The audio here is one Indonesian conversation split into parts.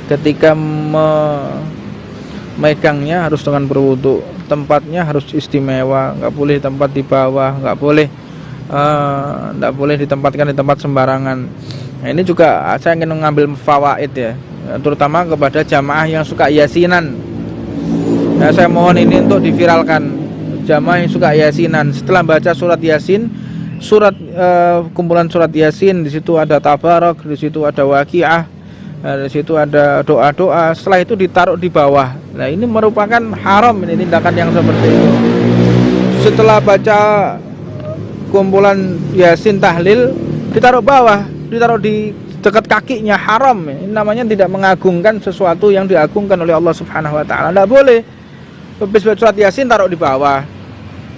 ketika megangnya harus dengan berwudu, tempatnya harus istimewa, nggak boleh tempat di bawah, nggak boleh ditempatkan di tempat sembarangan. Nah, ini juga saya ingin mengambil fawaid ya, terutama kepada jamaah yang suka yasinan. Nah, saya mohon ini untuk diviralkan. Jamaah yang suka yasinan, setelah baca surat Yasin, kumpulan surat Yasin, di situ ada tabarak, di situ ada waqiah, di situ ada doa-doa, setelah itu ditaruh di bawah. Nah, ini merupakan haram, ini tindakan yang seperti itu. Setelah baca kumpulan Yasin tahlil, ditaruh bawah, ditaruh di dekat kakinya, haram. Ini namanya tidak mengagungkan sesuatu yang diagungkan oleh Allah Subhanahu wa taala. Tidak boleh. Habis baca surat Yasin taruh di bawah.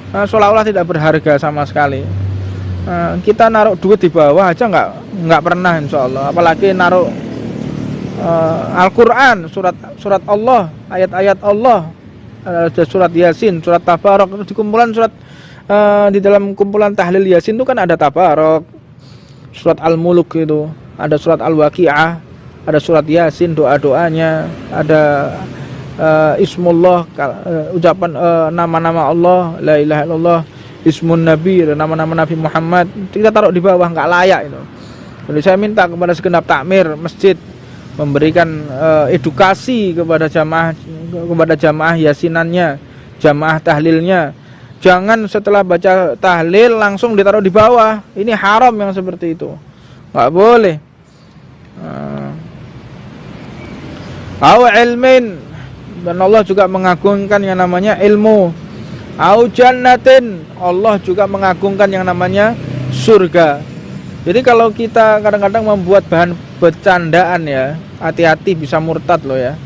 Seolah-olah tidak berharga sama sekali. Kita naruh duit di bawah aja nggak pernah, insyaallah. Apalagi naruh Al-Quran, surat Allah, ayat-ayat Allah, ada surat Yasin, surat Tabarok. Di kumpulan surat di dalam kumpulan tahlil Yasin itu kan ada Tabarok, surat Al-Muluk itu, ada surat Al-Waqi'ah, ada surat Yasin, doa-doanya, ada Ismullah, ucapan nama-nama Allah, la ilaha illallah, Ismun Nabi, nama-nama Nabi Muhammad. Kita taruh di bawah, nggak layak itu. Jadi saya minta kepada segenap takmir masjid memberikan edukasi kepada jamaah yasinannya, jamaah tahlilnya. Jangan setelah baca tahlil langsung ditaruh di bawah. Ini haram yang seperti itu, nggak boleh. Au ilmin, dan Allah juga mengagungkan yang namanya ilmu. Au jannatin, Allah juga mengagungkan yang namanya surga. Jadi kalau kita kadang-kadang membuat bahan bercandaan ya, hati-hati bisa murtad loh ya.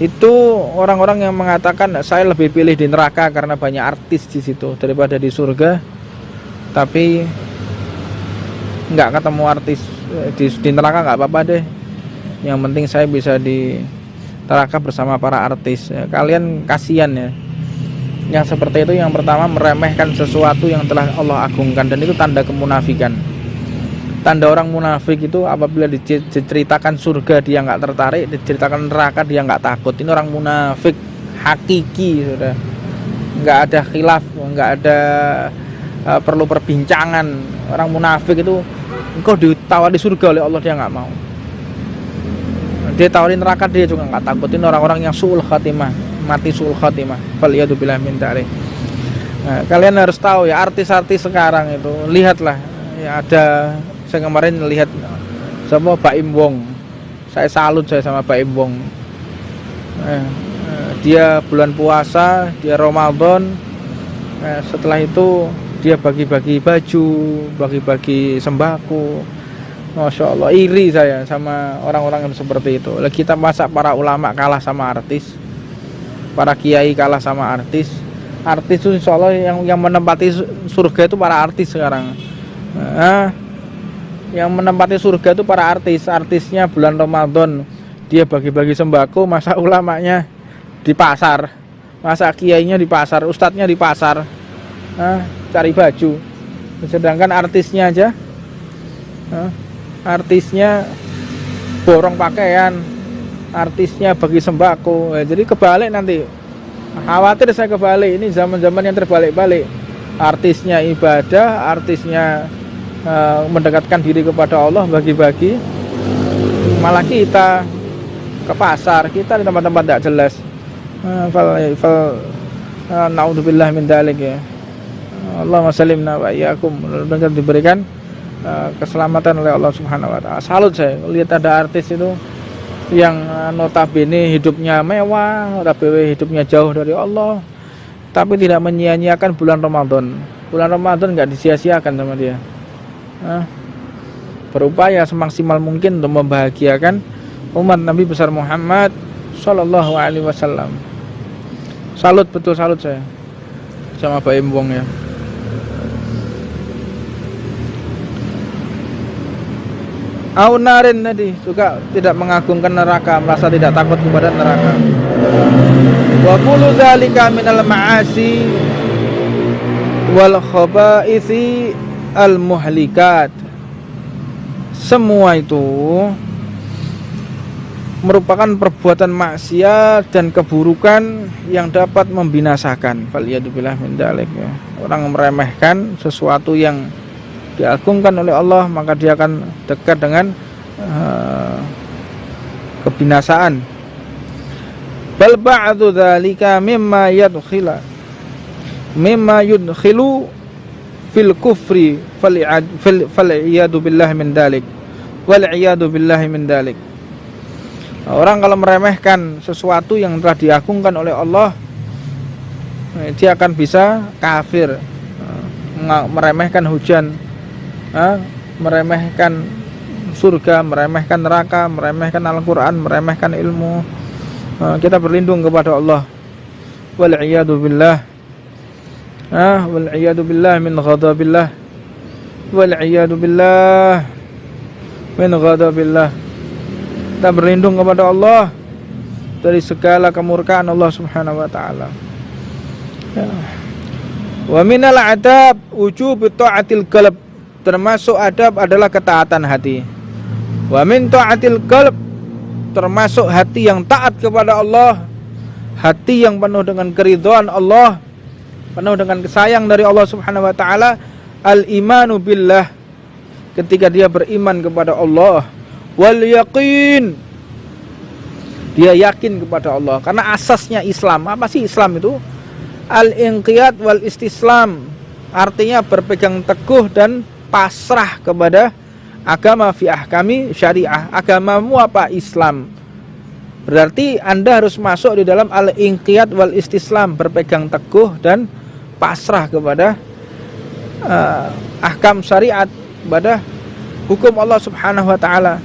Itu orang-orang yang mengatakan saya lebih pilih di neraka karena banyak artis di situ daripada di surga. Tapi nggak ketemu artis di neraka, nggak apa-apa deh. Yang penting saya bisa di neraka bersama para artis. Ya, kalian kasihan ya. Yang seperti itu, yang pertama meremehkan sesuatu yang telah Allah agungkan, dan itu tanda kemunafikan. Tanda orang munafik itu apabila diceritakan surga dia nggak tertarik, diceritakan neraka dia nggak takut. Ini orang munafik hakiki, sudah. Nggak ada khilaf, nggak ada perlu perbincangan. Orang munafik itu engkau ditawari surga oleh Allah dia nggak mau. Dia tawarin neraka dia juga nggak takut. Ini orang-orang yang su'ul khatimah, mati su'ul khatimah. Faliyadzubillah min dzalik. Nah, kalian harus tahu ya, artis-artis sekarang itu, lihatlah ya, ada. Saya kemarin lihat sama Baim Wong. Saya salut sama Baim Wong. Dia bulan puasa, dia Ramadan. Setelah itu dia bagi-bagi baju, bagi-bagi sembako. Masya Allah, iri saya sama orang-orang yang seperti itu. Kita masa para ulama kalah sama artis, para kiai kalah sama artis. Artis itu insya Allah yang menempati surga itu para artis sekarang. Yang menempati surga itu para artis. Artisnya bulan Ramadan dia bagi-bagi sembako, masa ulamanya di pasar, masa kiainya di pasar, ustadznya di pasar, cari baju. Sedangkan artisnya aja, artisnya borong pakaian, artisnya bagi sembako. Jadi kebalik nanti. Khawatir saya kebalik. Ini zaman-zaman yang terbalik-balik. Artisnya ibadah, artisnya mendekatkan diri kepada Allah, bagi-bagi, malah kita ke pasar, kita di tempat-tempat tidak jelas. Naudzubillah min dzalik ya. Allahumma salimna wa iyyakum. Mudah-mudahan diberikan keselamatan oleh Allah Subhanahu wa taala. Salut saya lihat ada artis itu yang notabene hidupnya mewah, notabene hidupnya jauh dari Allah, tapi tidak menyia-nyiakan bulan Ramadan. Bulan Ramadan nggak disia-siakan sama dia. Berupaya semaksimal mungkin untuk membahagiakan umat Nabi besar Muhammad Sallallahu Alaihi Wasallam. Salut, betul salut saya sama Baim Wong ya. Aunarin tadi juga tidak mengagungkan neraka, merasa tidak takut kepada neraka. Wa kullu dzalika minal ma'asi wal khaba'itsi al-muhlikat. Semua itu merupakan perbuatan maksiat dan keburukan yang dapat membinasakan. Faliyadzubillah min dzalik ya. Orang meremehkan sesuatu yang diagungkan oleh Allah, maka dia akan dekat dengan kebinasaan. Bal ba'du dzalika mimma yudkhilu fil kufri fal'iyadu billahi min dzalik wal iyadu billahi min dzalik. Orang kalau meremehkan sesuatu yang telah diagungkan oleh Allah, dia akan bisa kafir. Meremehkan hujan, meremehkan surga, meremehkan neraka, meremehkan Al-Quran, meremehkan ilmu. Kita berlindung kepada Allah. Wal'iyadu billah. Wal'iyadu billah min ghadabillah. Wal'iyadu billah min ghadabillah. Kita berlindung kepada Allah dari segala kemurkaan Allah Subhanahu wa taala. Wa minal adab wujub ta'atil qalb. Termasuk adab adalah ketaatan hati. Wa min ta'atil qalb, termasuk hati yang taat kepada Allah, hati yang penuh dengan keridhaan Allah, penuh dengan kesayang dari Allah Subhanahu wa taala, al-imanu billah, ketika dia beriman kepada Allah, wal yaqin, dia yakin kepada Allah. Karena asasnya Islam, apa sih Islam itu? Al-inqiyad wal istislam, artinya berpegang teguh dan pasrah kepada agama fi ahkami syariah. Agamamu apa? Islam. Berarti Anda harus masuk di dalam al-inqiyad wal istislam, berpegang teguh dan pasrah kepada ahkam syariat, kepada hukum Allah Subhanahu wa taala.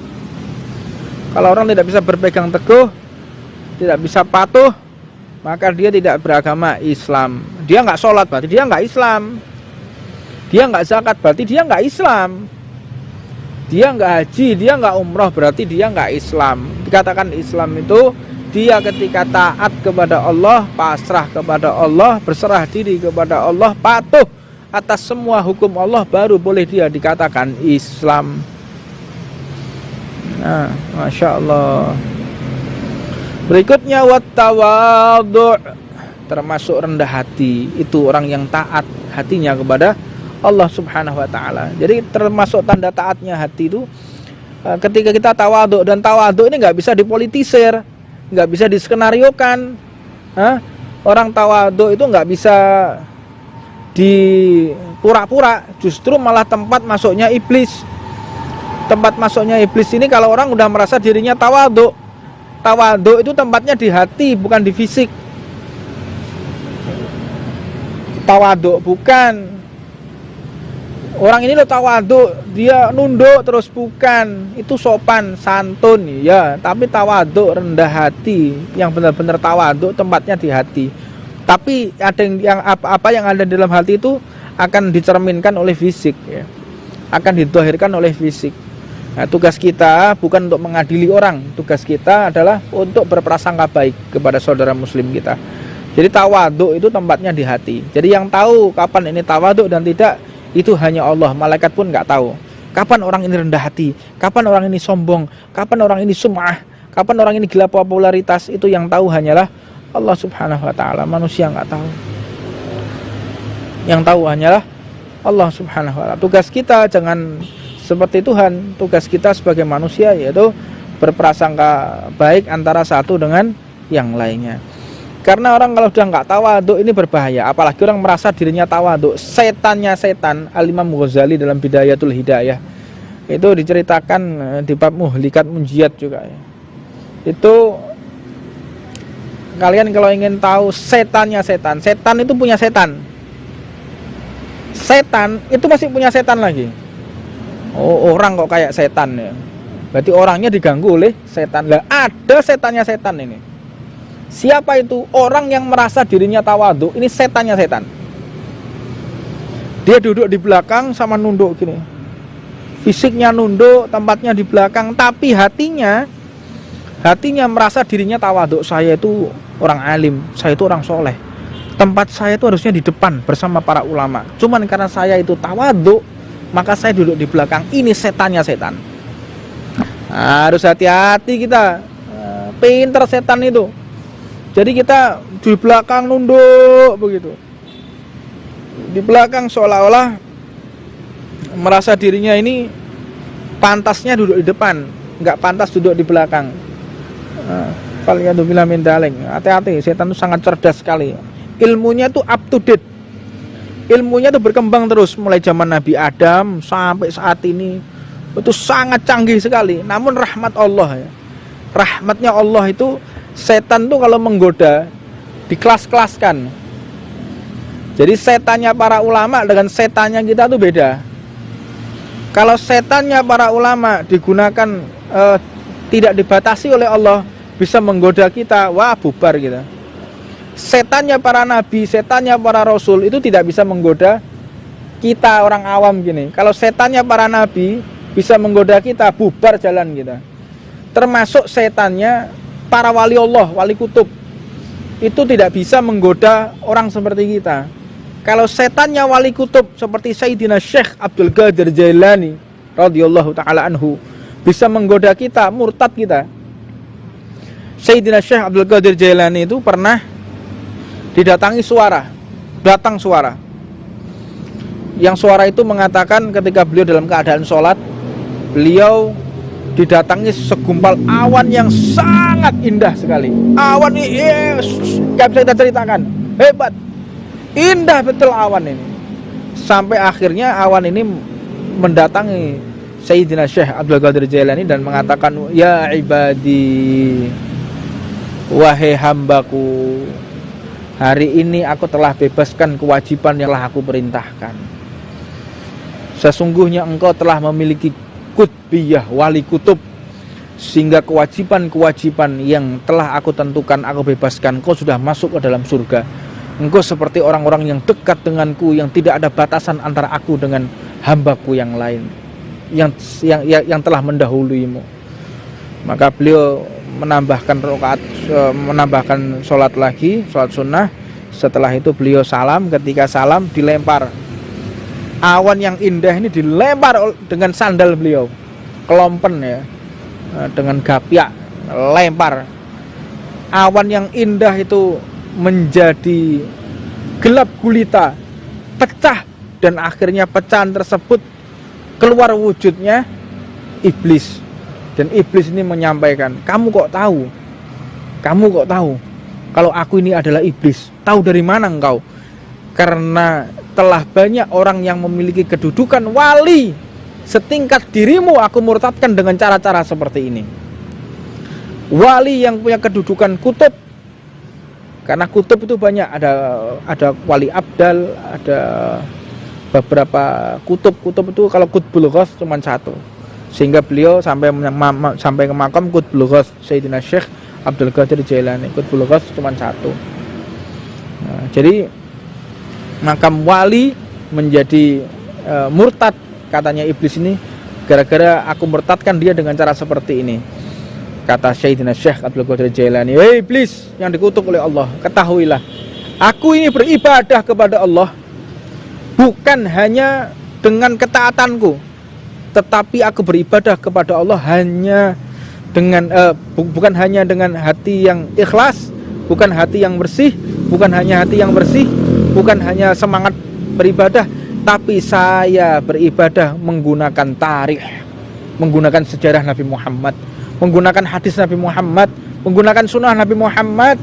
Kalau orang tidak bisa berpegang teguh, tidak bisa patuh, maka dia tidak beragama Islam. Dia nggak sholat, berarti dia nggak Islam. Dia nggak zakat, berarti dia nggak Islam. Dia nggak haji, dia nggak umroh, berarti dia nggak Islam. Dikatakan Islam itu dia ketika taat kepada Allah, pasrah kepada Allah, berserah diri kepada Allah, patuh atas semua hukum Allah, baru boleh dia dikatakan Islam. Nah, Masya Allah. Berikutnya wattawadhu', termasuk rendah hati. Itu orang yang taat hatinya kepada Allah Subhanahu wa taala. Jadi termasuk tanda taatnya hati itu ketika kita tawadhu, dan tawadhu ini nggak bisa dipolitisir, nggak bisa diskenariokan. Orang tawadhu itu nggak bisa dipura-pura, justru malah tempat masuknya iblis. Tempat masuknya iblis ini kalau orang udah merasa dirinya tawadhu. Tawadhu itu tempatnya di hati, bukan di fisik. Tawadhu bukan. Orang ini loh tawadhu, dia nunduk terus, bukan. Itu sopan, santun, ya. Tapi tawadhu rendah hati, yang benar-benar tawadhu tempatnya di hati. Tapi ada yang apa yang ada di dalam hati itu akan dicerminkan oleh fisik, ya. Akan didhahirkan oleh fisik. Nah, tugas kita bukan untuk mengadili orang, tugas kita adalah untuk berprasangka baik kepada saudara muslim kita. Jadi tawadhu itu tempatnya di hati. Jadi yang tahu kapan ini tawadhu dan tidak, itu hanya Allah. Malaikat pun nggak tahu kapan orang ini rendah hati, kapan orang ini sombong, kapan orang ini sum'ah, kapan orang ini gila popularitas. Itu yang tahu hanyalah Allah Subhanahu wa taala. Manusia nggak tahu. Yang tahu hanyalah Allah Subhanahu wa taala. Tugas kita jangan seperti Tuhan. Tugas kita sebagai manusia yaitu berprasangka baik antara satu dengan yang lainnya. Karena orang kalau sudah nggak tawadhu ini berbahaya. Apalagi orang merasa dirinya tawadhu. Setannya setan. Al-Imam Ghazali dalam Bidayatul Hidayah itu diceritakan di bab Muhlikat Munjiat juga, ya. Itu kalian kalau ingin tahu setannya setan, setan itu punya setan. Setan itu masih punya setan lagi. Oh, orang kok kayak setan, ya. Berarti orangnya diganggu oleh setan. Lah ada setannya setan ini. Siapa itu? Orang yang merasa dirinya tawadhu. Ini setannya setan. Dia duduk di belakang sama nunduk gini. Fisiknya nunduk, tempatnya di belakang, tapi hatinya merasa dirinya tawadhu. Saya itu orang alim, saya itu orang soleh. Tempat saya itu harusnya di depan bersama para ulama. Cuman karena saya itu tawadhu, maka saya duduk di belakang. Ini setannya setan. Harus hati-hati kita. pinter setan itu. Jadi kita di belakang nunduk begitu. Di belakang seolah-olah merasa dirinya ini pantasnya duduk di depan, nggak pantas duduk di belakang. Faliyadzubillah min dzalik. Hati-hati, setan itu sangat cerdas sekali. Ilmunya tuh up to date. Ilmunya tuh berkembang terus mulai zaman Nabi Adam sampai saat ini. Itu sangat canggih sekali. Namun rahmat Allah ya. Rahmatnya Allah itu, setan tuh kalau menggoda dikelas-kelaskan. Jadi setannya para ulama dengan setannya kita tuh beda. Kalau setannya para ulama digunakan tidak dibatasi oleh Allah, bisa menggoda kita, wah bubar kita. Setannya para nabi, setannya para rasul itu tidak bisa menggoda kita orang awam gini. Kalau setannya para nabi bisa menggoda kita, bubar jalan kita. Termasuk setannya para wali Allah, wali kutub, itu tidak bisa menggoda orang seperti kita. Kalau setannya wali kutub seperti Sayyidina Syekh Abdul Qadir Jailani radhiyallahu taala anhu bisa menggoda kita, murtad kita. Sayyidina Syekh Abdul Qadir Jailani itu pernah didatangi suara, datang suara. Yang suara itu mengatakan ketika beliau dalam keadaan sholat, beliau didatangi segumpal awan yang sangat indah sekali. Awan ini gak bisa kita ceritakan, hebat, indah betul awan ini. Sampai akhirnya awan ini mendatangi Sayyidina Syekh Abdul Qadir Jailani dan mengatakan, ya ibadi, wahai hambaku, hari ini aku telah bebaskan kewajiban yang telah aku perintahkan. Sesungguhnya engkau telah memiliki kutbiyah, wali kutub, sehingga kewajiban-kewajiban yang telah aku tentukan aku bebaskan. Engkau sudah masuk ke dalam surga. Engkau seperti orang-orang yang dekat denganku, yang tidak ada batasan antara aku dengan hambaku yang lain, yang telah mendahuluimu. Maka beliau menambahkan rakaat, menambahkan sholat lagi, sholat sunnah. Setelah itu beliau salam. Ketika salam dilempar awan yang indah ini, dilempar dengan sandal beliau, kelompen ya, dengan gapiak, lempar. Awan yang indah itu menjadi gelap gulita, pecah, dan akhirnya pecahan tersebut keluar wujudnya iblis. Dan iblis ini menyampaikan, kamu kok tahu? Kamu kok tahu kalau aku ini adalah iblis? Tahu dari mana engkau? Karena telah banyak orang yang memiliki kedudukan wali setingkat dirimu, aku murtadkan dengan cara-cara seperti ini. Wali yang punya kedudukan kutub, karena kutub itu banyak, ada wali abdal, ada beberapa kutub. Kutub itu kalau kutbul ghos cuma satu. Sehingga beliau sampai ke makam Qutbul Ghaus Sayyidina Syekh Abdul Qadir Jailani. Qutbul Ghaus cuma satu. Nah, jadi makam wali menjadi murtad, katanya iblis ini, gara-gara aku murtadkan dia dengan cara seperti ini. Kata Sayyidina Syekh Abdul Qadir Jailani, hei iblis yang dikutuk oleh Allah, ketahuilah, aku ini beribadah kepada Allah bukan hanya dengan ketaatanku, tetapi aku beribadah kepada Allah hanya dengan bukan hanya dengan hati yang ikhlas, bukan hati yang bersih, bukan hanya hati yang bersih, bukan hanya semangat beribadah, tapi saya beribadah menggunakan tarikh, menggunakan sejarah Nabi Muhammad, menggunakan hadis Nabi Muhammad, menggunakan sunnah Nabi Muhammad.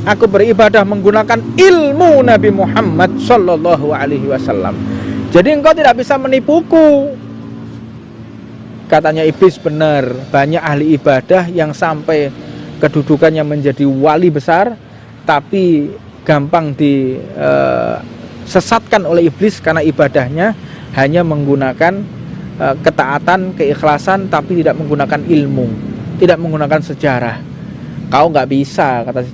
Aku beribadah menggunakan ilmu Nabi Muhammad sallallahu alaihi wasallam. Jadi engkau tidak bisa menipuku. Katanya iblis, benar, banyak ahli ibadah yang sampai kedudukannya menjadi wali besar, tapi gampang disesatkan oleh iblis karena ibadahnya hanya menggunakan ketaatan, keikhlasan, tapi tidak menggunakan ilmu, tidak menggunakan sejarah. Kau nggak bisa, kata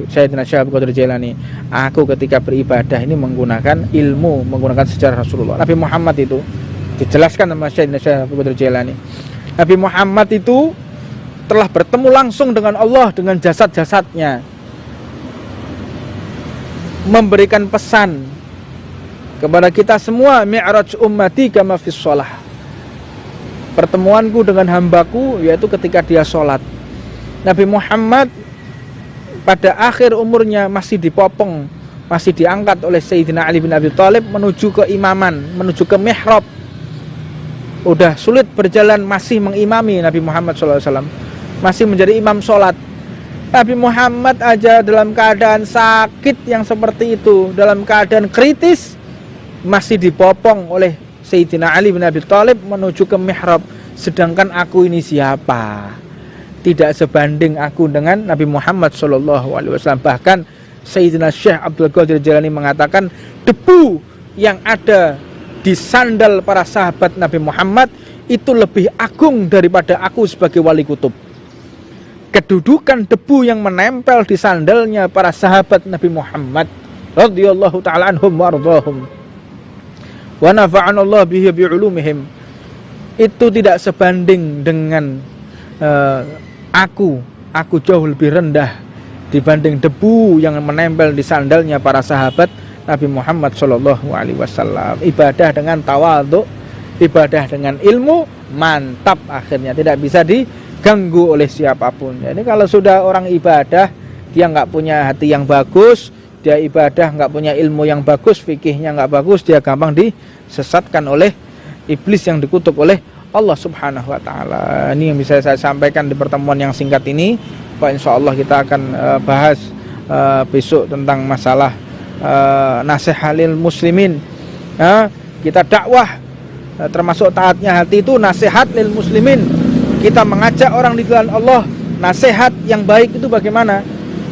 Sayyidina Syekh Abdul Qadir Jailani, aku ketika beribadah ini menggunakan ilmu, menggunakan sejarah Rasulullah. Nabi Muhammad itu dijelaskan sama Sayyidina Syekh Abdul Qadir Jailani, Nabi Muhammad itu telah bertemu langsung dengan Allah dengan jasad-jasadnya, memberikan pesan kepada kita semua, mi'raj ummati kama fis shalah, pertemuanku dengan hambaku yaitu ketika dia sholat. Nabi Muhammad pada akhir umurnya masih dipopong, masih diangkat oleh Sayyidina Ali bin Abi Thalib menuju ke imaman, menuju ke mihrab. Udah sulit berjalan, masih mengimami Nabi Muhammad SAW, masih menjadi imam sholat. Nabi Muhammad aja dalam keadaan sakit yang seperti itu, dalam keadaan kritis, masih dipopong oleh Sayyidina Ali bin Abi Thalib menuju ke mihrab. Sedangkan aku ini siapa? Tidak sebanding aku dengan Nabi Muhammad SAW. Bahkan Sayyidina Syekh Abdul Qadir Jailani mengatakan, debu yang ada di sandal para sahabat Nabi Muhammad itu lebih agung daripada aku sebagai wali kutub. Kedudukan debu yang menempel di sandalnya para sahabat Nabi Muhammad radhiyallahu ta'ala anhum wa ardhahum wa nafa'anallahu bihi bi'ulumihim, itu tidak sebanding dengan aku jauh lebih rendah dibanding debu yang menempel di sandalnya para sahabat Nabi Muhammad SAW. Ibadah dengan tawadhu, ibadah dengan ilmu, mantap akhirnya, tidak bisa diganggu oleh siapapun. Jadi kalau sudah orang ibadah, dia nggak punya hati yang bagus, dia ibadah nggak punya ilmu yang bagus, fikihnya nggak bagus, dia gampang disesatkan oleh iblis yang dikutuk oleh Allah Subhanahu wa Ta'ala. Ini yang bisa saya sampaikan di pertemuan yang singkat ini. Pak, insya Allah kita akan bahas besok tentang masalah nasihat lil muslimin. Kita dakwah, termasuk taatnya hati itu nasihat lil muslimin. Kita mengajak orang di jalan Allah. Nasihat yang baik itu bagaimana?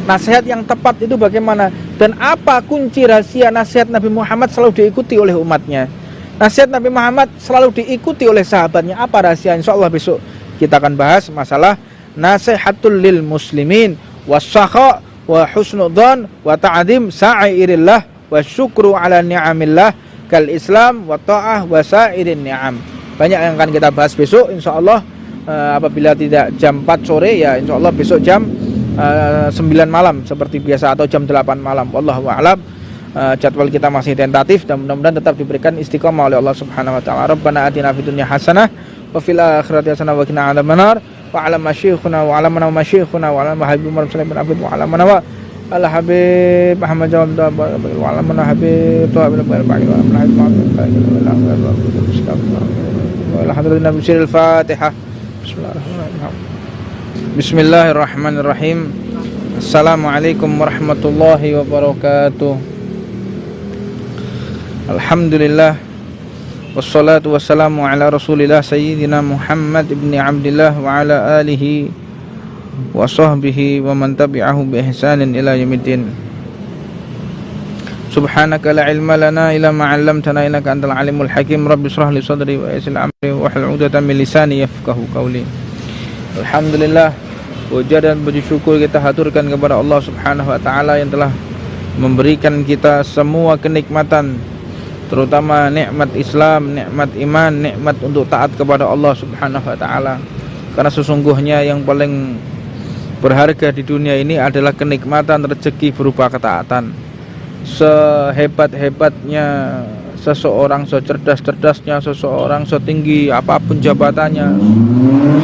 Nasihat yang tepat itu bagaimana? Dan apa kunci rahasia nasihat Nabi Muhammad selalu diikuti oleh umatnya? Nasihat Nabi Muhammad selalu diikuti oleh sahabatnya. Apa rahasia? Insya Allah besok kita akan bahas masalah nasihatul lil muslimin wassakha wa husnudzan wa ta'zim sa'irillah wa syukru ala ni'amillah kal islam wa ta'ah wa sa'irin ni'am. Banyak yang akan kita bahas besok insya Allah. Apabila tidak jam 4 sore, ya insya Allah besok jam 9 malam seperti biasa, atau jam 8 malam. Wallahu a'lam. Jadwal kita masih tentatif dan mudah-mudahan tetap diberikan istiqomah oleh Allah Subhanahu wa Ta'ala. Rabbana atina fid dunya hasanah wa fil akhirati hasanah wa qina adzabannar. Wa 'ala masyikhuna wa 'ala mana masyikhuna wa 'ala habib Muhammad sallallahu alaihi wasallam wa 'ala mana wa al habib Muhammad jawab wa 'ala mana habib tuha bil ba'i wa 'ala habib Muhammad wa 'ala hadratin nabi siril Fatihah. Bismillahirrahmanirrahim. Assalamualaikum warahmatullahi wabarakatuh. Alhamdulillah, wassalatu wassalamu ala rasulillah sayyidina Muhammad ibn Abdillah wa ala alihi wa sahbihi wa man tabi'ahu bi ihsanin ila yaumiddin. Subhanaka la ilma lana illa ma 'allamtana innaka antal alimul hakim. Rabbi shrah li sadri wa yassir amri wa hlul 'uqdatam min lisani yafqahu qawli. Alhamdulillah, puja dan puji syukur kita haturkan kepada Allah Subhanahu wa Ta'ala yang telah memberikan kita semua kenikmatan, terutama nikmat Islam, nikmat iman, nikmat untuk taat kepada Allah Subhanahu wa Ta'ala. Karena sesungguhnya yang paling berharga di dunia ini adalah kenikmatan rezeki berupa ketaatan. Sehebat-hebatnya seseorang, secerdas-cerdasnya seseorang, setinggi apapun jabatannya,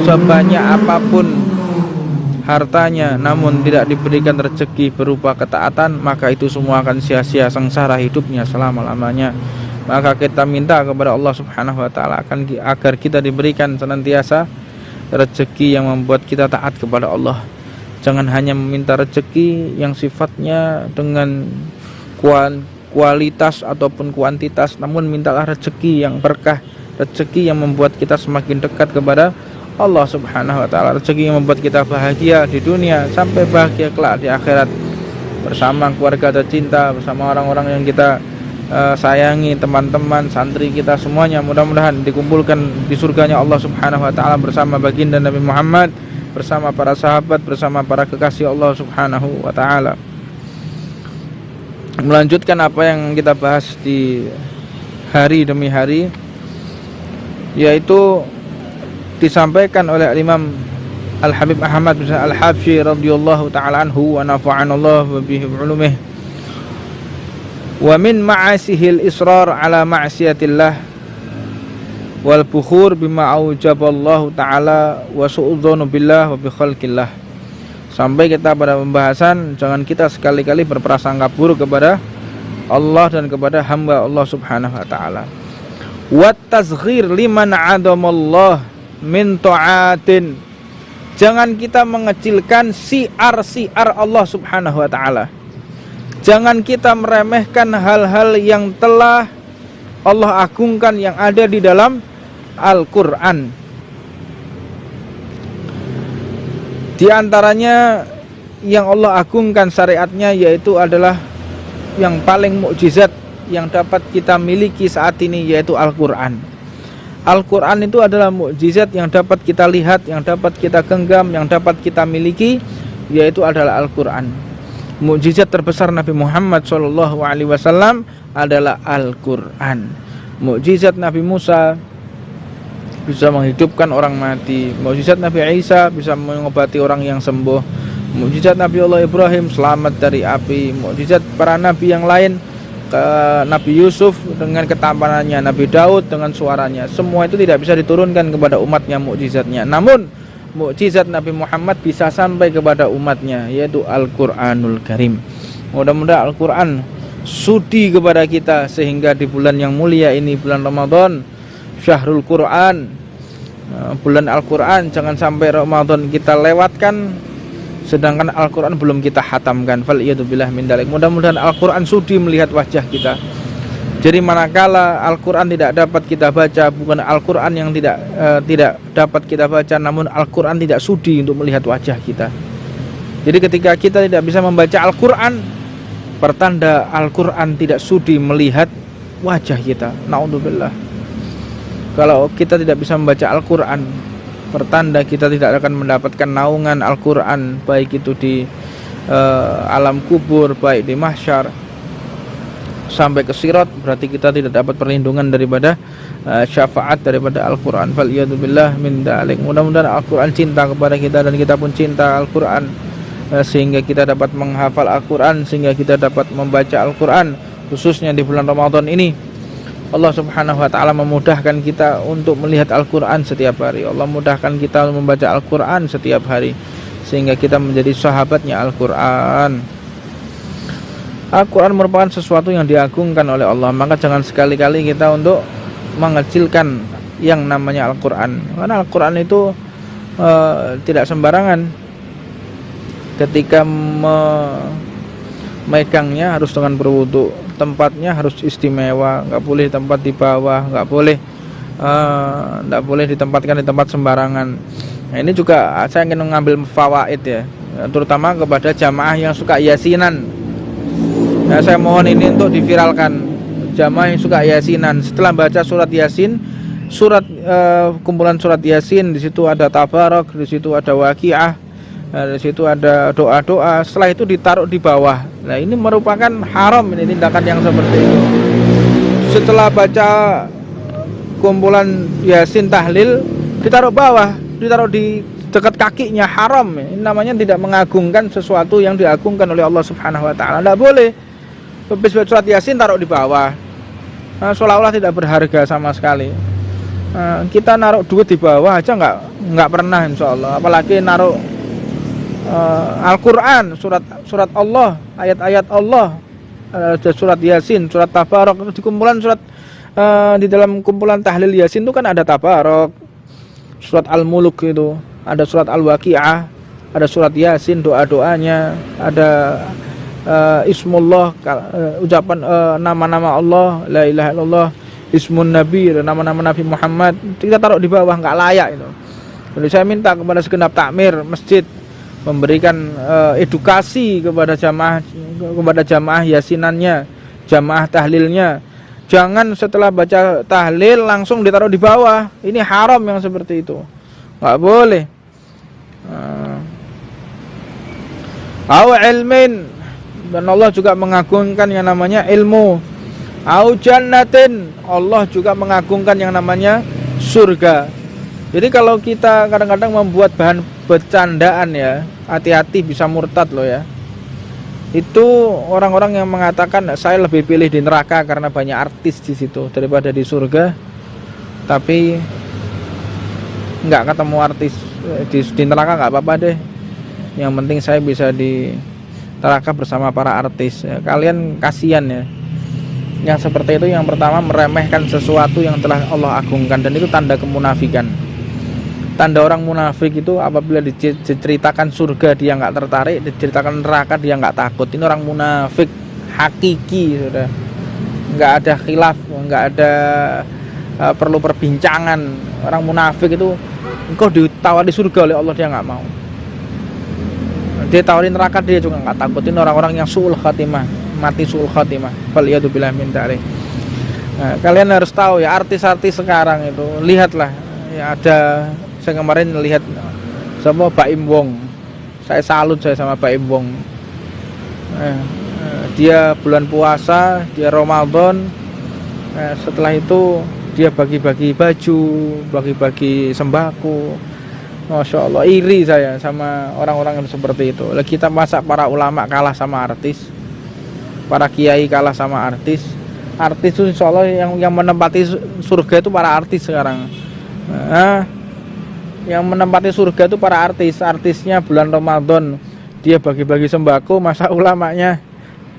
sebanyak apapun hartanya, namun tidak diberikan rezeki berupa ketaatan, maka itu semua akan sia-sia, sengsara hidupnya selama-lamanya. Maka kita minta kepada Allah Subhanahu wa Ta'ala agar kita diberikan senantiasa rezeki yang membuat kita taat kepada Allah. Jangan hanya meminta rezeki yang sifatnya dengan kualitas ataupun kuantitas, namun mintalah rezeki yang berkah, rezeki yang membuat kita semakin dekat kepada Allah Subhanahu wa Ta'ala, rezeki yang membuat kita bahagia di dunia sampai bahagia kelak di akhirat, bersama keluarga tercinta, bersama orang-orang yang kita sayangi, teman-teman, santri kita semuanya. Mudah-mudahan dikumpulkan di surganya Allah Subhanahu wa Ta'ala bersama baginda Nabi Muhammad, bersama para sahabat, bersama para kekasih Allah Subhanahu wa Ta'ala. Melanjutkan apa yang kita bahas di hari demi hari, yaitu disampaikan oleh Imam Al-Habib Ahmad bin Al-Habsyi radhiyallahu ta'ala anhu wa nafa'anallahu bihi bi'ulumih. Wa min ma'asihil israr ala ma'siyatillah wal bukhur bima aujaballahu ta'ala wa su'udzonu billah wa bi khalqillah. Sampai kita pada pembahasan jangan kita sekali-kali berprasangka buruk kepada Allah dan kepada hamba Allah Subhanahu wa taala. Wat tasghir liman 'adamallah min ta'atin. Jangan kita mengecilkan siar-siar Allah Subhanahu wa taala. Jangan kita meremehkan hal-hal yang telah Allah agungkan yang ada di dalam Al-Qur'an. Di antaranya yang Allah agungkan syariatnya yaitu adalah yang paling mukjizat yang dapat kita miliki saat ini yaitu Al-Qur'an. Al-Qur'an itu adalah mukjizat yang dapat kita lihat, yang dapat kita genggam, yang dapat kita miliki yaitu adalah Al-Qur'an. Mukjizat terbesar Nabi Muhammad SAW adalah Al-Qur'an. Mukjizat Nabi Musa bisa menghidupkan orang mati. Mukjizat Nabi Isa bisa mengobati orang yang sembuh. Mukjizat Nabi Allah Ibrahim selamat dari api. Mukjizat para nabi yang lain, Nabi Yusuf dengan ketampanannya, Nabi Daud dengan suaranya. Semua itu tidak bisa diturunkan kepada umatnya mukjizatnya. Namun mukjizat Nabi Muhammad bisa sampai kepada umatnya yaitu Al-Qur'anul Karim. Mudah-mudahan Al-Qur'an sudi kepada kita sehingga di bulan yang mulia ini, bulan Ramadan, Syahrul Quran, bulan Al-Quran, jangan sampai Ramadan kita lewatkan sedangkan Al-Quran belum kita hatamkan. Fal'iyadzubillah min dalik. Mudah-mudahan Al-Quran sudi melihat wajah kita. Jadi manakala Al-Quran tidak dapat kita baca, bukan Al-Quran yang tidak dapat kita baca, namun Al-Quran tidak sudi untuk melihat wajah kita. Jadi ketika kita tidak bisa membaca Al-Quran, pertanda Al-Quran tidak sudi melihat wajah kita. Na'udzubillah. Kalau kita tidak bisa membaca Al-Quran, pertanda kita tidak akan mendapatkan naungan Al-Quran, baik itu di alam kubur, baik di mahsyar, sampai ke sirat. Berarti kita tidak dapat perlindungan daripada syafaat daripada Al-Quran. Fal'iyadzubillah min dalik. Mudah-mudahan Al-Quran cinta kepada kita dan kita pun cinta Al-Quran, sehingga kita dapat menghafal Al-Quran, sehingga kita dapat membaca Al-Quran, khususnya di bulan Ramadan ini. Allah Subhanahu wa ta'ala memudahkan kita untuk melihat Al-Quran setiap hari. Allah mudahkan kita membaca Al-Quran setiap hari, sehingga kita menjadi sahabatnya Al-Quran. Al-Quran merupakan sesuatu yang diagungkan oleh Allah. Maka jangan sekali-kali kita untuk mengecilkan yang namanya Al-Quran. Karena Al-Quran itu tidak sembarangan. Ketika memegangnya harus dengan berwudu. Tempatnya harus istimewa, nggak boleh tempat di bawah, nggak boleh ditempatkan di tempat sembarangan. Nah, ini juga saya ingin mengambil fawaid ya, terutama kepada jamaah yang suka yasinan. Nah, saya mohon ini untuk diviralkan. Jamaah yang suka yasinan, setelah baca surat Yasin, kumpulan surat Yasin, di situ ada tabarak, di situ ada waqiah, di situ ada doa-doa, setelah itu ditaruh di bawah. Nah, ini merupakan haram, ini tindakan yang seperti itu. Setelah baca kumpulan Yasin tahlil, ditaruh bawah, ditaruh di dekat kakinya, haram. Ini namanya tidak mengagungkan sesuatu yang diagungkan oleh Allah Subhanahu wa taala. Tidak boleh. Habis baca surat Yasin taruh di bawah. Nah, seolah-olah tidak berharga sama sekali. Nah, kita naruh duit di bawah aja nggak pernah, insyaallah. Apalagi naruh Al-Quran, surat Allah, ayat-ayat Allah, surat Yasin, surat Tabarok. Di kumpulan surat di dalam kumpulan tahlil Yasin itu kan ada Tabarok, surat Al-Muluk itu, ada surat Al-Waqi'ah, ada surat Yasin, doa-doanya, ada Ismullah, ucapan nama-nama Allah, la ilaha illallah, Ismun Nabi, nama-nama Nabi Muhammad. Kita taruh di bawah, nggak layak itu. Jadi saya minta kepada segenap takmir masjid memberikan edukasi kepada jamaah yasinannya, jamaah tahlilnya. Jangan setelah baca tahlil langsung ditaruh di bawah. Ini haram yang seperti itu, nggak boleh. Au ilmin, dan Allah juga mengagungkan yang namanya ilmu. Au jannatin, Allah juga mengagungkan yang namanya surga. Jadi kalau kita kadang-kadang membuat bahan bercandaan ya, hati-hati bisa murtad loh ya. Itu orang-orang yang mengatakan saya lebih pilih di neraka karena banyak artis di situ daripada di surga. Tapi nggak ketemu artis di neraka nggak apa-apa deh. Yang penting saya bisa di neraka bersama para artis. Ya, kalian kasihan ya. Yang seperti itu yang pertama meremehkan sesuatu yang telah Allah agungkan, dan itu tanda kemunafikan. Tanda orang munafik itu apabila diceritakan surga dia nggak tertarik, diceritakan neraka dia nggak takut. Ini orang munafik hakiki, sudah. Nggak ada khilaf, nggak ada perlu perbincangan. Orang munafik itu engkau ditawari surga oleh Allah dia nggak mau. Dia tawarin neraka dia juga nggak takut. Ini orang-orang yang su'ul khatimah, mati su'ul khatimah. Faliyadzubillah min dzalik. Nah, kalian harus tahu ya, artis-artis sekarang itu, lihatlah ya, ada saya kemarin lihat sama Baim Wong. Saya salut saya sama Baim Wong. Dia bulan puasa, dia Ramadan. Setelah itu dia bagi-bagi baju, bagi-bagi sembako. Masya Allah, iri saya sama orang-orang yang seperti itu. Kita masa para ulama kalah sama artis, para kiai kalah sama artis. Artis itu insya Allah yang menempati surga itu para artis sekarang. Yang menempati surga itu para artis. Artisnya bulan Ramadan dia bagi-bagi sembako, masa ulamanya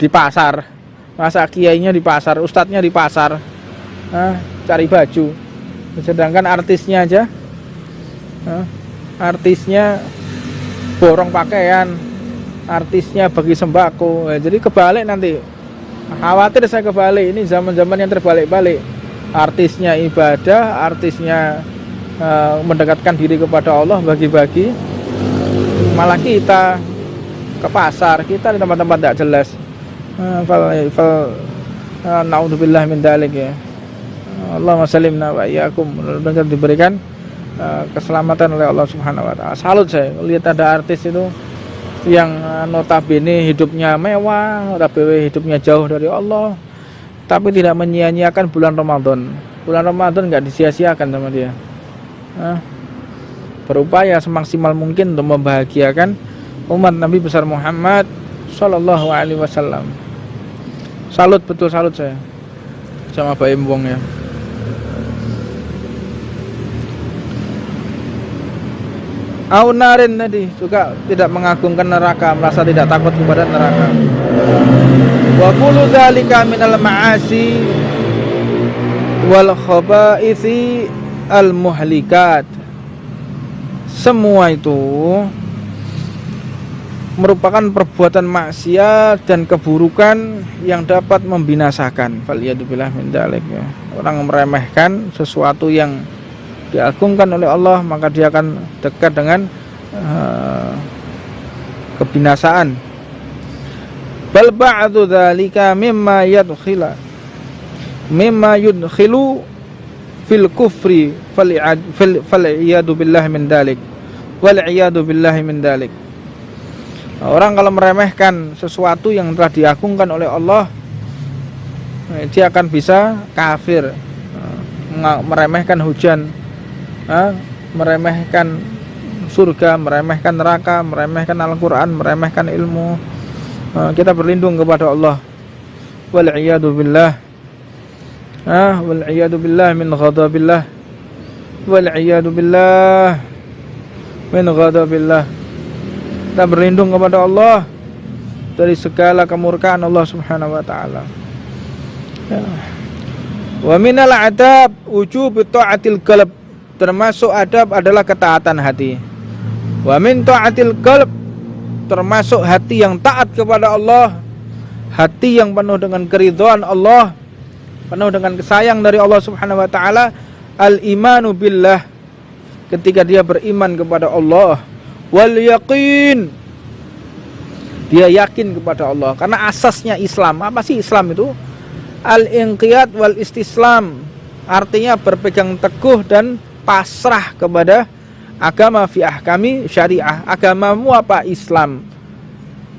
di pasar, masa kiainya di pasar, ustadznya di pasar, cari baju. Sedangkan artisnya aja, artisnya borong pakaian, artisnya bagi sembako. Jadi kebalik nanti, khawatir saya kebalik. Ini zaman-zaman yang terbalik-balik. Artisnya ibadah, artisnya mendekatkan diri kepada Allah, bagi-bagi, malah kita ke pasar, kita di tempat-tempat tidak jelas. Naudzubillah min dzalik ya. Allahumma salimna wa iyyakum. Mudah-mudahan diberikan keselamatan oleh Allah Subhanahu wa taala. Salut saya lihat ada artis itu yang notabene hidupnya mewah, notabene hidupnya jauh dari Allah, tapi tidak menyia-nyiakan bulan Ramadan. Bulan Ramadan enggak disia-siakan sama dia. Berupaya semaksimal mungkin untuk membahagiakan umat Nabi besar Muhammad sallallahu alaihi wasallam. Salut, betul salut saya sama Baim Wong ya. Aunarin tadi juga tidak mengagungkan neraka, merasa tidak takut kepada neraka. Wa kullu dzalika minal ma'asi wal khaba'itsi al muhlikat. Semua itu merupakan perbuatan maksiat dan keburukan yang dapat membinasakan. Faliyadzubillah min dzalik ya. Orang meremehkan sesuatu yang diagungkan oleh Allah, maka dia akan dekat dengan kebinasaan. Bal ba'du dzalika mimma yudkhilu fil kufri fal'iyadu billahi min dzalik wal'iyadu billahi min dzalik. Orang kalau meremehkan sesuatu yang telah diagungkan oleh Allah, dia akan bisa kafir. Meremehkan hujan, meremehkan surga, meremehkan neraka, meremehkan Al-Quran, meremehkan ilmu. Kita berlindung kepada Allah. Wal'iyadu billah. Wal'iyadu billah min ghadabillah. Wal'iyadu billah min ghadabillah. Kita berlindung kepada Allah dari segala kemurkaan Allah Subhanahu wa taala. Wa minal adab wujub ta'atil qalb. Termasuk adab adalah ketaatan hati. Wa min ta'atil qalb, termasuk hati yang taat kepada Allah, hati yang penuh dengan keridhaan Allah, penuh dengan kesayang dari Allah Subhanahu wa taala, al-imanu billah, ketika dia beriman kepada Allah, wal yaqin, dia yakin kepada Allah. Karena asasnya Islam, apa sih Islam itu? Al-inqiyad wal istislam, artinya berpegang teguh dan pasrah kepada agama fi ahkami syariah. Agamamu apa? Islam.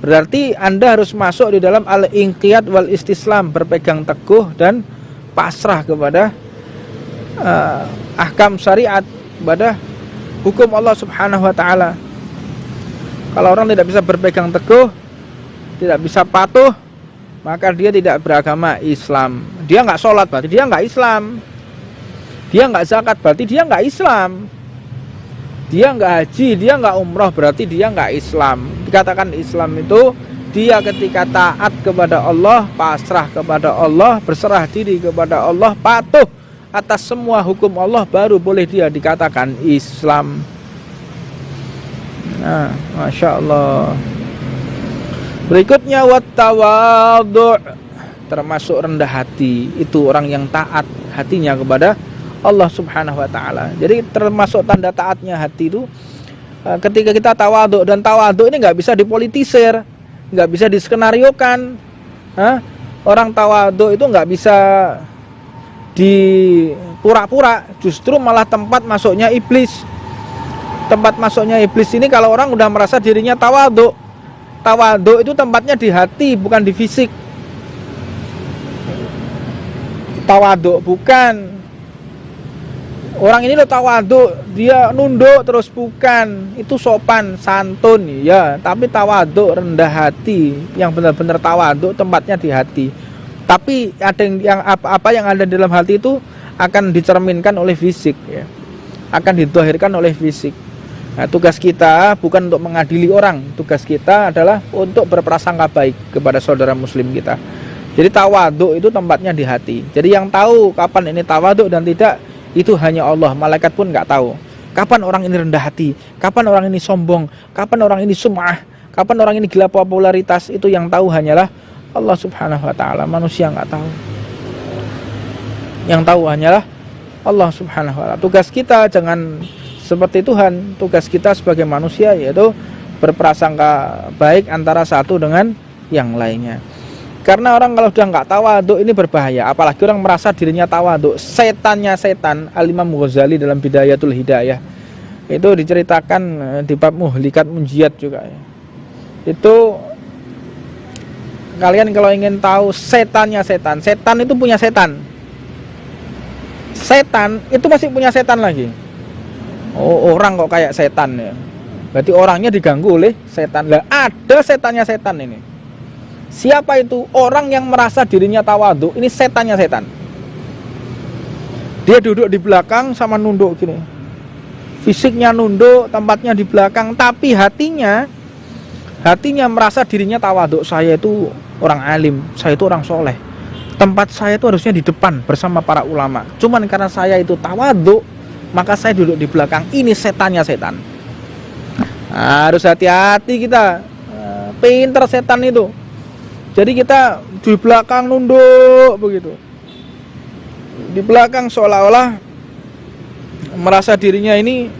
Berarti Anda harus masuk di dalam al-inqiyad wal istislam, berpegang teguh dan pasrah kepada ahkam syariat, kepada hukum Allah Subhanahu wa taala. Kalau orang tidak bisa berpegang teguh, tidak bisa patuh, maka dia tidak beragama Islam. Dia nggak sholat, berarti dia nggak Islam. Dia nggak zakat, berarti dia nggak Islam. Dia nggak haji, dia nggak umroh, berarti dia nggak Islam. Dikatakan Islam itu dia ketika taat kepada Allah, pasrah kepada Allah, berserah diri kepada Allah, patuh atas semua hukum Allah, baru boleh dia dikatakan Islam. Nah, Masya Allah. Berikutnya wattawadhu', termasuk rendah hati. Itu orang yang taat hatinya kepada Allah Subhanahu wa ta'ala. Jadi termasuk tanda taatnya hati itu ketika kita tawadhu, dan tawadhu ini nggak bisa dipolitisir, nggak bisa diskenariokan. Orang tawadhu itu nggak bisa dipura-pura, justru malah tempat masuknya iblis. Tempat masuknya iblis ini kalau orang udah merasa dirinya tawadhu. Tawadhu itu tempatnya di hati, bukan di fisik. Tawadhu bukan orang ini lo tawadhu, dia nunduk terus, bukan. Itu sopan, santun, ya. Tapi tawadhu, rendah hati, yang benar-benar tawadhu tempatnya di hati. Tapi ada yang apa yang ada dalam hati itu akan dicerminkan oleh fisik, ya. Akan didhahirkan oleh fisik. Nah, tugas kita bukan untuk mengadili orang, tugas kita adalah untuk berprasangka baik kepada saudara muslim kita. Jadi tawadhu itu tempatnya di hati. Jadi yang tahu kapan ini tawadhu dan tidak, itu hanya Allah. Malaikat pun nggak tahu kapan orang ini rendah hati, kapan orang ini sombong, kapan orang ini sum'ah, kapan orang ini gila popularitas. Itu yang tahu hanyalah Allah Subhanahu wa ta'ala. Manusia nggak tahu. Yang tahu hanyalah Allah Subhanahu wa ta'ala. Tugas kita jangan seperti Tuhan. Tugas kita sebagai manusia yaitu berprasangka baik antara satu dengan yang lainnya. Karena orang kalau sudah nggak tawadhu ini berbahaya. Apalagi orang merasa dirinya tawadhu. Setannya setan. Al-Imam Ghazali dalam Bidayatul Hidayah itu diceritakan di bab Muhlikat Munjiat juga, ya. Itu kalian kalau ingin tahu setannya setan, setan itu punya setan. Setan itu masih punya setan lagi. Oh, orang kok kayak setan, ya. Berarti orangnya diganggu oleh setan. Lah, ada setannya setan ini. Siapa itu? Orang yang merasa dirinya tawadhu. Ini setannya setan. Dia duduk di belakang sama nunduk gini. Fisiknya nunduk, tempatnya di belakang, tapi hatinya merasa dirinya tawadhu. Saya itu orang alim, saya itu orang soleh. Tempat saya itu harusnya di depan bersama para ulama. Cuman karena saya itu tawadhu, maka saya duduk di belakang. Ini setannya setan. Harus hati-hati kita. Pinter setan itu. Jadi kita di belakang nunduk begitu. Di belakang seolah-olah merasa dirinya ini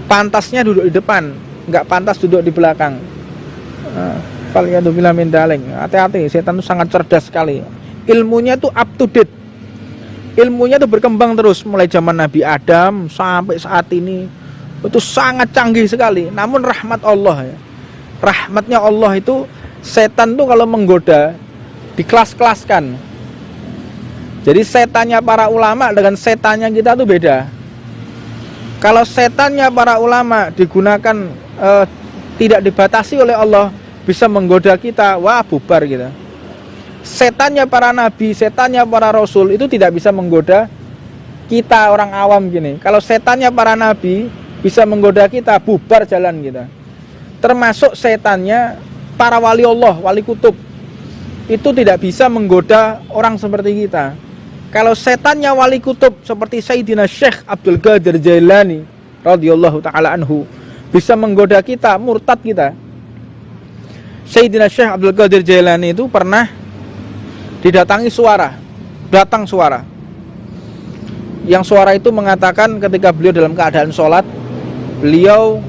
pantasnya duduk di depan, nggak pantas duduk di belakang. Faliyadzubillah min daling. Hati-hati, setan itu sangat cerdas sekali. Ilmunya itu up to date. Ilmunya itu berkembang terus mulai zaman Nabi Adam sampai saat ini. Itu sangat canggih sekali. Namun rahmat Allah, ya. Rahmatnya Allah itu, setan tuh kalau menggoda dikelas-kelaskan. Jadi setannya para ulama dengan setannya kita tuh beda. Kalau setannya para ulama digunakan tidak dibatasi oleh Allah, bisa menggoda kita, wah bubar kita. Setannya para nabi, setannya para rasul itu tidak bisa menggoda kita orang awam gini. Kalau setannya para nabi bisa menggoda kita, bubar jalan kita. Termasuk setannya para wali Allah, wali kutub, itu tidak bisa menggoda orang seperti kita. Kalau setannya wali kutub seperti Sayyidina Syekh Abdul Qadir Jailani radhiyallahu ta'ala anhu bisa menggoda kita, murtad kita. Sayyidina Syekh Abdul Qadir Jailani itu pernah didatangi suara, datang suara. Yang suara itu mengatakan ketika beliau dalam keadaan sholat, beliau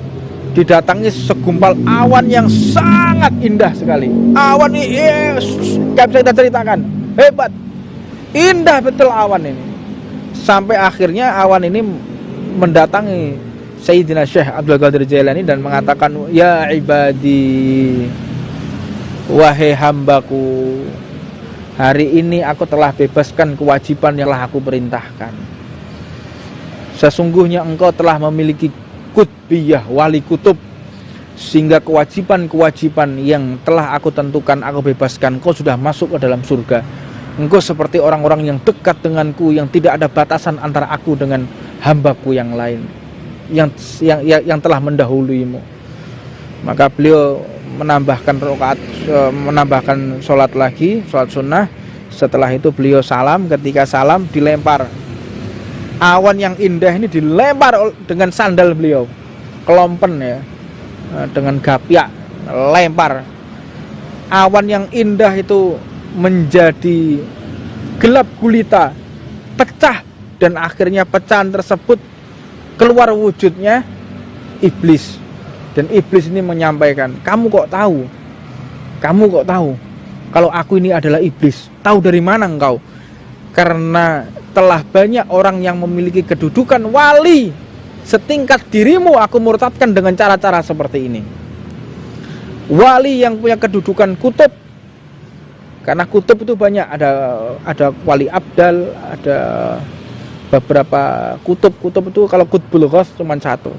didatangi segumpal awan yang sangat indah sekali. Awan ini gak bisa kita ceritakan, hebat, indah betul awan ini. Sampai akhirnya awan ini mendatangi Sayyidina Syekh Abdul Qadir Jailani dan mengatakan, ya ibadi, wahai hambaku, hari ini aku telah bebaskan kewajiban yang telah aku perintahkan. Sesungguhnya engkau telah memiliki kutbiyah, wali kutub, sehingga kewajiban-kewajiban yang telah aku tentukan aku bebaskan. Engkau sudah masuk ke dalam surga. Engkau seperti orang-orang yang dekat denganku, yang tidak ada batasan antara aku dengan hambaku yang lain. yang telah mendahuluimu. Maka beliau menambahkan sholat lagi, sholat sunnah. Setelah itu beliau salam. Ketika salam dilempar awan yang indah ini, dilempar dengan sandal beliau, kelompen ya, dengan gapyak, lempar. Awan yang indah itu menjadi gelap gulita, pecah, dan akhirnya pecahan tersebut keluar wujudnya iblis. Dan iblis ini menyampaikan, kamu kok tahu kalau aku ini adalah iblis? Tahu dari mana engkau? Karena telah banyak orang yang memiliki kedudukan wali setingkat dirimu, aku murtadkan dengan cara-cara seperti ini. Wali yang punya kedudukan kutub, karena kutub itu banyak, ada wali abdal, ada beberapa kutub itu. Kalau Qutbul Ghaus cuma satu,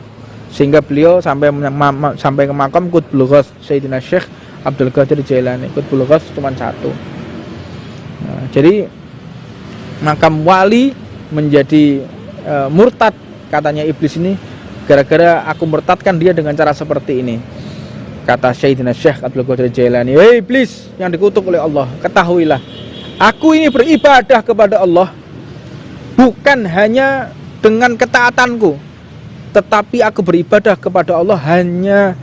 sehingga beliau sampai ke makam Qutbul Ghaus Sayyidina Syekh Abdul Qadir Jailani. Qutbul Ghaus cuma satu. Nah, jadi makam wali menjadi murtad, katanya iblis ini, gara-gara aku murtadkan dia dengan cara seperti ini. Kata Sayyidina Syekh Abdul Qadir Jailani, "Hei iblis yang dikutuk oleh Allah, ketahuilah, aku ini beribadah kepada Allah bukan hanya dengan ketaatanku, tetapi aku beribadah kepada Allah hanya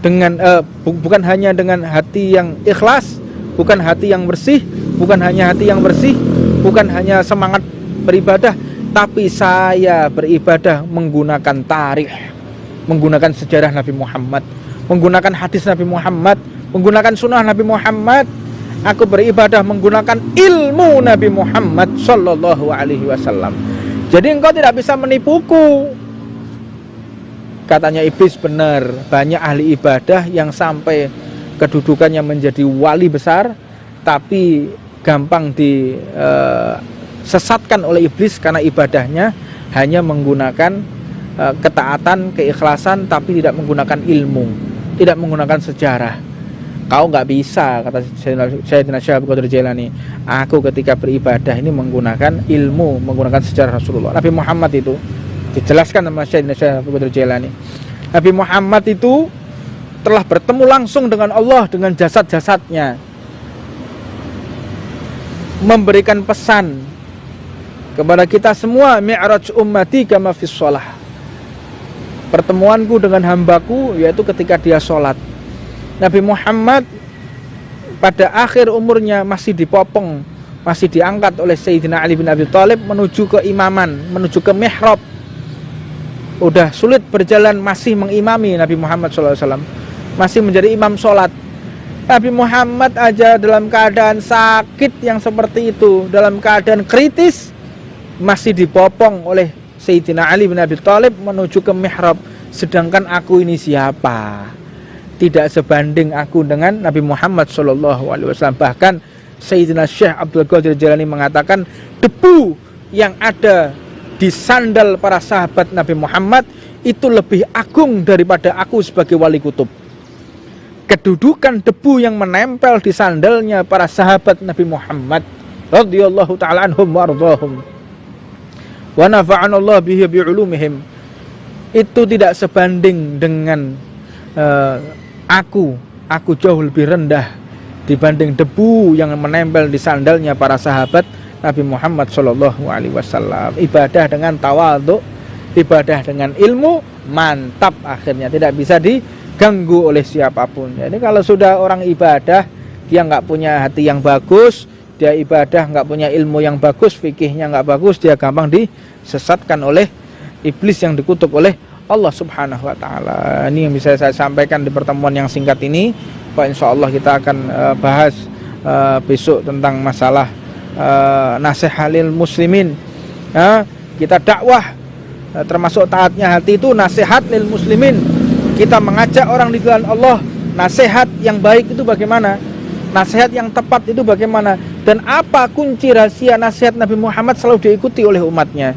dengan bukan hanya dengan hati yang ikhlas, bukan hati yang bersih, bukan hanya hati yang bersih, bukan hanya semangat beribadah, tapi saya beribadah menggunakan tarikh, menggunakan sejarah Nabi Muhammad, menggunakan hadis Nabi Muhammad, menggunakan sunnah Nabi Muhammad. Aku beribadah menggunakan ilmu Nabi Muhammad Sallallahu Alaihi Wasallam. Jadi engkau tidak bisa menipuku." Katanya iblis, benar, banyak ahli ibadah yang sampai kedudukannya menjadi wali besar, tapi gampang disesatkan oleh iblis karena ibadahnya hanya menggunakan ketaatan, keikhlasan, tapi tidak menggunakan ilmu, tidak menggunakan sejarah. Kau nggak bisa, kata Sayyidina Syekh Abdul Qadir Jailani, aku ketika beribadah ini menggunakan ilmu, menggunakan sejarah Rasulullah. Nabi Muhammad itu dijelaskan sama Sayyidina Syekh Abdul Qadir Jailani, Nabi Muhammad itu telah bertemu langsung dengan Allah dengan jasad-jasadnya, memberikan pesan kepada kita semua, mi'raj ummati kama fis shalah, pertemuanku dengan hambaku yaitu ketika dia sholat. Nabi Muhammad pada akhir umurnya masih dipopong, masih diangkat oleh Sayyidina Ali bin Abi Thalib menuju ke imaman, menuju ke mihrab. Udah sulit berjalan, masih mengimami Nabi Muhammad SAW, masih menjadi imam sholat. Nabi Muhammad aja dalam keadaan sakit yang seperti itu, dalam keadaan kritis, masih dipopong oleh Sayyidina Ali bin Abi Thalib menuju ke mihrab. Sedangkan aku ini siapa? Tidak sebanding aku dengan Nabi Muhammad SAW. Bahkan Sayyidina Syekh Abdul Qadir Jailani mengatakan, debu yang ada di sandal para sahabat Nabi Muhammad itu lebih agung daripada aku sebagai wali kutub. Kedudukan debu yang menempel di sandalnya para sahabat Nabi Muhammad radhiyallahu ta'ala anhum wa ardhahum wa nafa'anallahu bihi bi'ulumihim, itu tidak sebanding dengan aku jauh lebih rendah dibanding debu yang menempel di sandalnya para sahabat Nabi Muhammad Shallallahu Alaihi Wasallam. Ibadah dengan tawadhu, ibadah dengan ilmu, mantap, akhirnya tidak bisa diganggu oleh siapapun. Jadi kalau sudah orang ibadah, dia nggak punya hati yang bagus, dia ibadah nggak punya ilmu yang bagus, fikihnya nggak bagus, dia gampang disesatkan oleh iblis yang dikutuk oleh Allah Subhanahu Wa Taala. Ini yang bisa saya sampaikan di pertemuan yang singkat ini. Pak, insya Allah kita akan bahas besok tentang masalah nasihat lil muslimin. Kita dakwah, termasuk taatnya hati itu nasihat lil muslimin. Kita mengajak orang di jalan Allah. Nasihat yang baik itu bagaimana? Nasihat yang tepat itu bagaimana? Dan apa kunci rahasia nasihat Nabi Muhammad selalu diikuti oleh umatnya?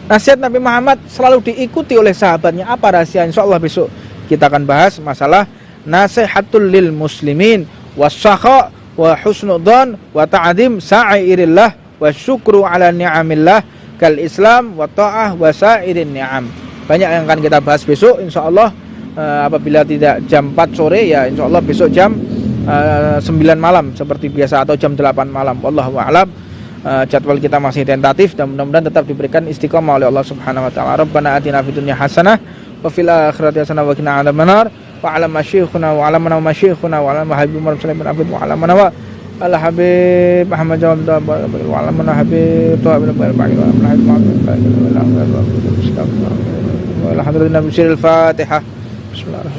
Nasihat Nabi Muhammad selalu diikuti oleh sahabatnya. Apa rahasia? Insya Allah besok kita akan bahas masalah nasihatul lil muslimin wassakha wa husnudzan wa ta'zim sa'irillah wa syukru ala ni'amillah kal islam wa ta'ah wa sa'irin ni'am. banyak yang akan kita bahas besok insyaallah. Apabila tidak jam 4 sore ya insyaallah besok jam 9 malam seperti biasa atau jam 8 malam. Wallahu a'lam. Jadwal kita masih tentatif dan mudah-mudahan tetap diberikan istiqomah oleh Allah Subhanahu wa taala. Rabbana atina fid dunya hasanah wa fil akhirati hasanah wa qina adzabannar. Wa 'ala masyikhuna wa 'ala mana masyikhuna wa 'ala habib mursalin abid wa 'ala mana wa al habib Muhammad jawab wa 'ala mana habib tuha bin ba'il wa 'ala habib wa alhamdulillah bismillahir